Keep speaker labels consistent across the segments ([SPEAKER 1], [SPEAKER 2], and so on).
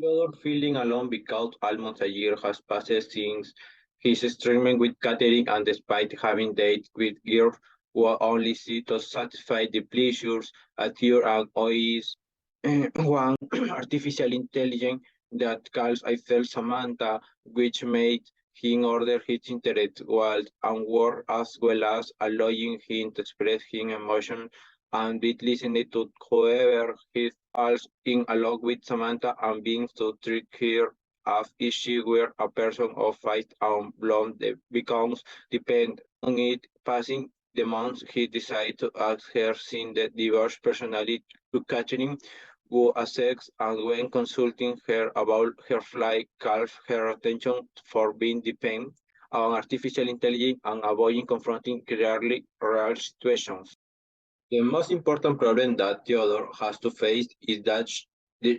[SPEAKER 1] Theodore feeling alone because almost a year has passed since his streaming with Catherine and despite having dates with girls who only see to satisfy the pleasures at here and is one artificial intelligence that calls I felt Samantha, which made him order his interest while and work as well as allowing him to express his emotion and be listening to whoever he falls in along with Samantha and being to treat her as if she were a person of fight and blonde becomes depend on it. Passing the months, he decided to ask her seeing the diverse personality to Catherine who asks and when consulting her about her flight calls her attention for being dependent on artificial intelligence and avoiding confronting clearly real situations. The most important problem that Theodore has to face is that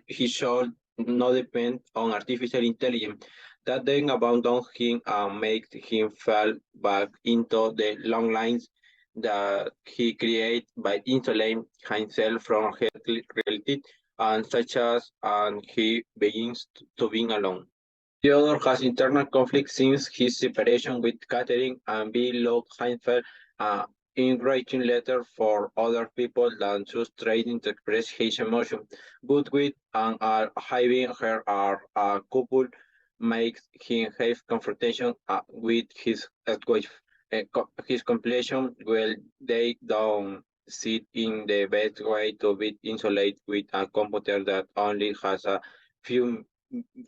[SPEAKER 1] he should not depend on artificial intelligence, that then abandon him and make him fall back into the long lines that he created by insulating himself from reality and such as and he begins to being alone. Theodore has internal conflict since his separation with Catherine and below Heinfeld in writing letters for other people than just trying to express his emotion. But with and having her are a couple makes him have confrontation with his ex-wife. His completion well they don't sit in the best way to be insulated with a computer that only has a few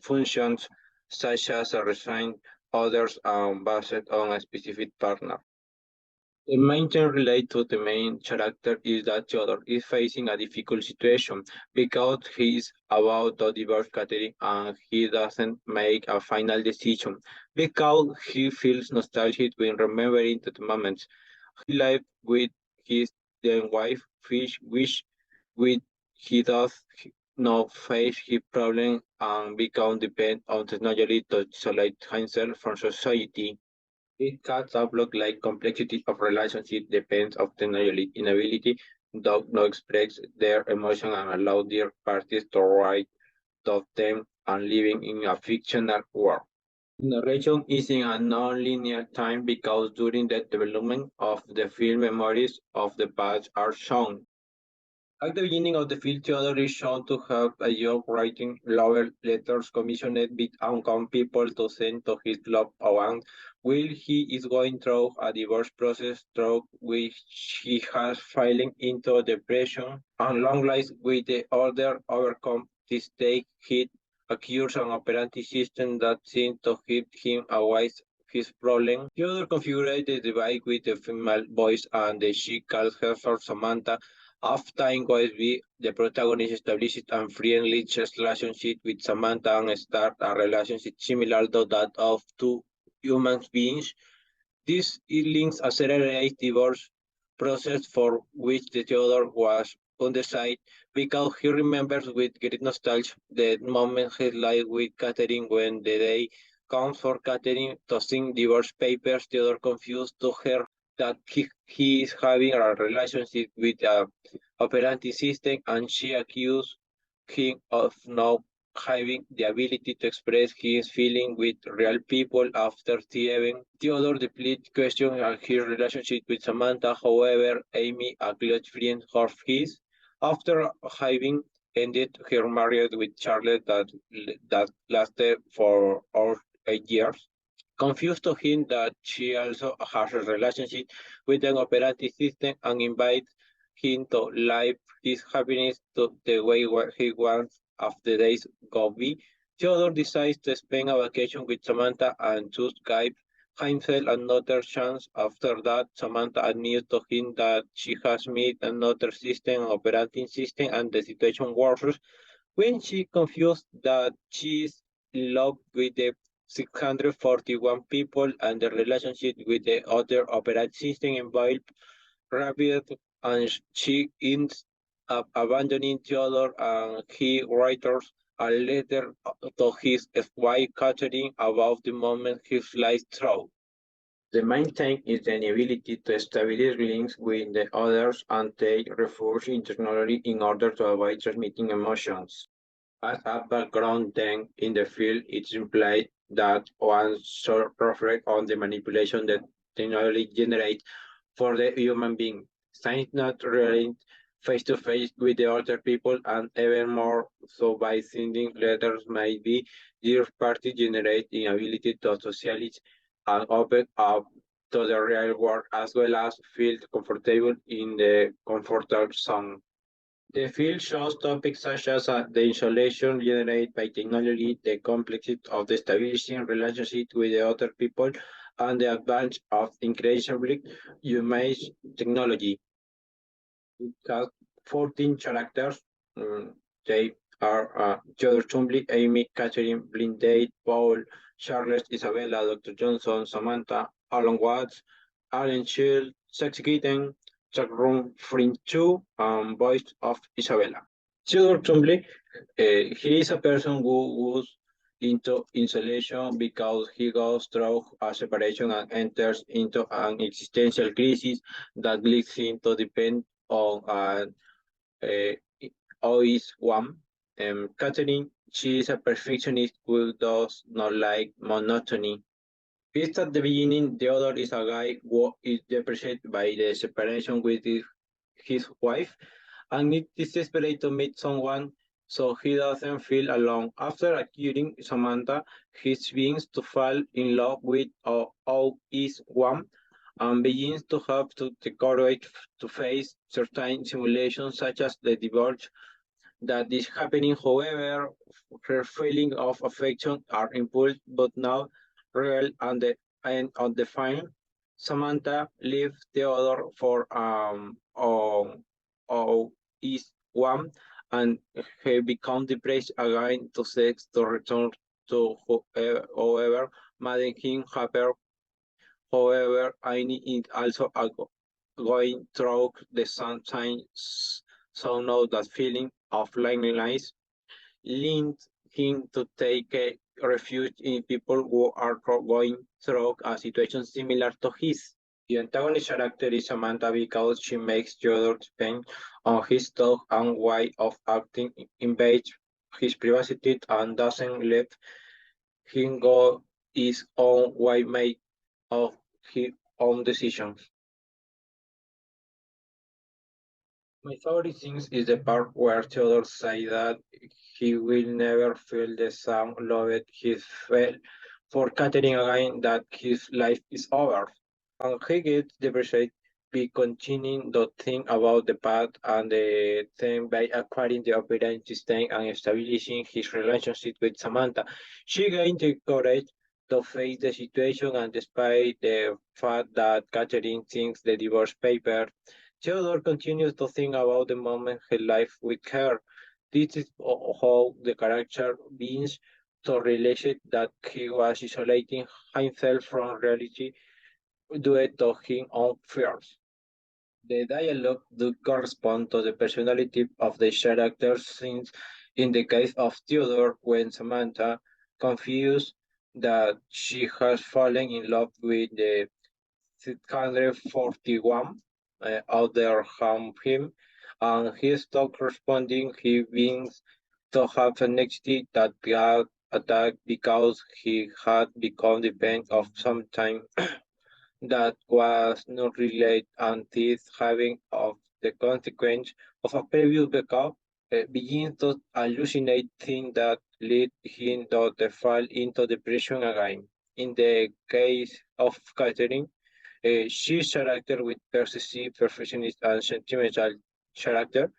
[SPEAKER 1] functions such as a resign, others are based on a specific partner. The main thing related to the main character is that Theodore is facing a difficult situation because he is about to divorce Catherine and he doesn't make a final decision because he feels nostalgic when remembering the moments he lived with his then wife, Fish, which with he does not face his problem and become dependent on technology to isolate himself from society. It cuts up look like complexity of relationship depends on technology inability to not express their emotion and allow their parties to write of them and living in a fictional world. Narration is in a non-linear time because during the development of the film memories of the past are shown. At the beginning of the film, Theodore is shown to have a job writing love letters commissioned with unknown people to send to his loved one while he is going through a divorce process through which he has fallen into depression and long lives with the order overcome this take hit occurs an operating system that seems to help him avoid his problem. Theodore configured the device with a female voice and she calls herself Samantha Halftime was the protagonist established a friendly relationship with Samantha and start a relationship similar to that of two human beings. This links accelerate divorce process for which the Theodore was on the side because he remembers with great nostalgia the moment he lived with Catherine when the day comes for Catherine to sign divorce papers. Theodore confused to her that he is having a relationship with a operating system and she accused him of not having the ability to express his feelings with real people after the event. Theodore deeply questioned his relationship with Samantha, however, Amy, a close friend of his, after having ended her marriage with Charlotte that lasted for over 8 years, confused to him that she also has a relationship with an operating system and invites him to live his happiness to the way he wants after days go by. Theodore decides to spend a vacation with Samantha and just give himself another chance. After that, Samantha admits to him that she has made another system, operating system, and the situation worsens when she confused that she is in love with the 641 people and the relationship with the other operating system involved rapid and she ends up abandoning Theodore and he writes a letter to his wife Catherine about the moment he flies through. The main thing is the inability to establish links with the others and take refuge internally in order to avoid transmitting emotions. As a background then in the field, it's implied that one should reflect on the manipulation that technology generates for the human being. Science not really face to face with the other people and even more so by sending letters might be their party generate inability to socialize and open up to the real world as well as feel comfortable in the comfort zone. The field shows topics such as the insulation generated by technology, the complexity of the establishing relationship with the other people, and the advance of increasingly human technology. It has 14 characters. They are Theodore Chumley, Amy, Catherine, Blindate, Paul, Charles, Isabella, Dr. Johnson, Samantha, Alan Watts, Alan Shield, Sexy Kitten, Chuck Room, Fringe 2, and Voice of Isabella. Theodore Chumley, he is a person who goes into insulation because he goes through a separation and enters into an existential crisis that leads him to depend on an always one. Catherine, she is a perfectionist who does not like monotony. Just at the beginning, the other is a guy who is depressed by the separation with his wife and is desperate to meet someone so he doesn't feel alone. After acquiring Samantha, he begins to fall in love with all is one and begins to have to the courage to face certain simulations such as the divorce that is happening. However, her feeling of affection are impulse but now real and undefined. Samantha leaves Theodore for is one and he becomes depressed again to sex to return to whoever made him happier. However, Aini is also going through the same so know that feeling of loneliness leads him to take a refuge in people who are going through a situation similar to his. The antagonist character is Samantha because she makes Theodore depend on his talk and way of acting, invades his privacy, and doesn't let him go his own way, make of his own decisions. My favorite thing is the part where Theodore says that he will never feel the same love he felt for Catherine again, that his life is over. And he gets depressed by continuing to think about the past and the thing by acquiring the operating system and establishing his relationship with Samantha. She gained the courage to face the situation and despite the fact that Catherine thinks the divorce paper, Theodore continues to think about the moment he life with her. This is how the character begins to realize that he was isolating himself from reality due to his own fears. The dialogue do correspond to the personality of the characters since in the case of Theodore when Samantha confused that she has fallen in love with the 641 out there harm him and he stopped responding he begins to have anxiety that got attacked because he had become the bank of some time that was not related until having of the consequence of a previous backup begins to hallucinate things that lead him to the fall into depression again. In the case of Catherine, she's character with perceived perfectionist and sentimental character,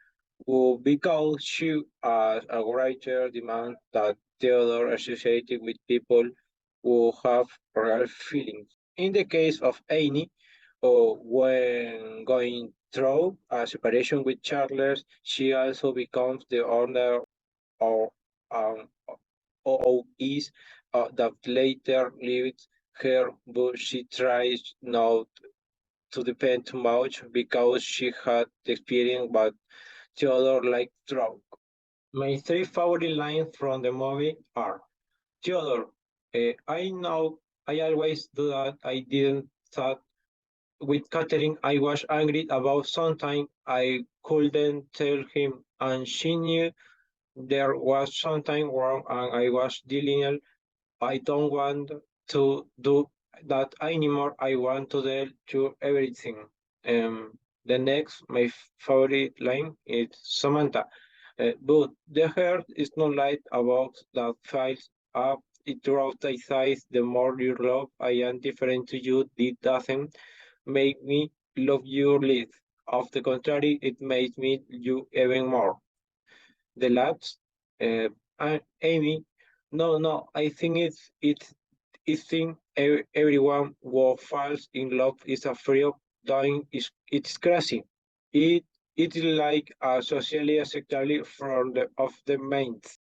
[SPEAKER 1] who because she as a writer demands that Theodore associated with people who have real feelings. In the case of Annie, when going through a separation with Charles, she also becomes the owner of um, OOEs that later leaves her, but she tries not to depend too much because she had the experience but Theodore like drunk. My three favorite lines from the movie are Theodore, I know I always do that. I didn't thought with Catherine I was angry about something I couldn't tell him and she knew There was something wrong and I was dealing. I don't want to do that anymore. I want to tell you everything. The next, my favorite line is Samantha. But the heart is not like a box that fills up. It grows the size. The more you love, I am different to you. It doesn't make me love you less. Of the contrary, it makes me you even more. The lads, uh, and Amy, no, no, I think it's think everyone who falls in love is afraid of dying. It's crazy. It it is like a socially acceptable from the of the main.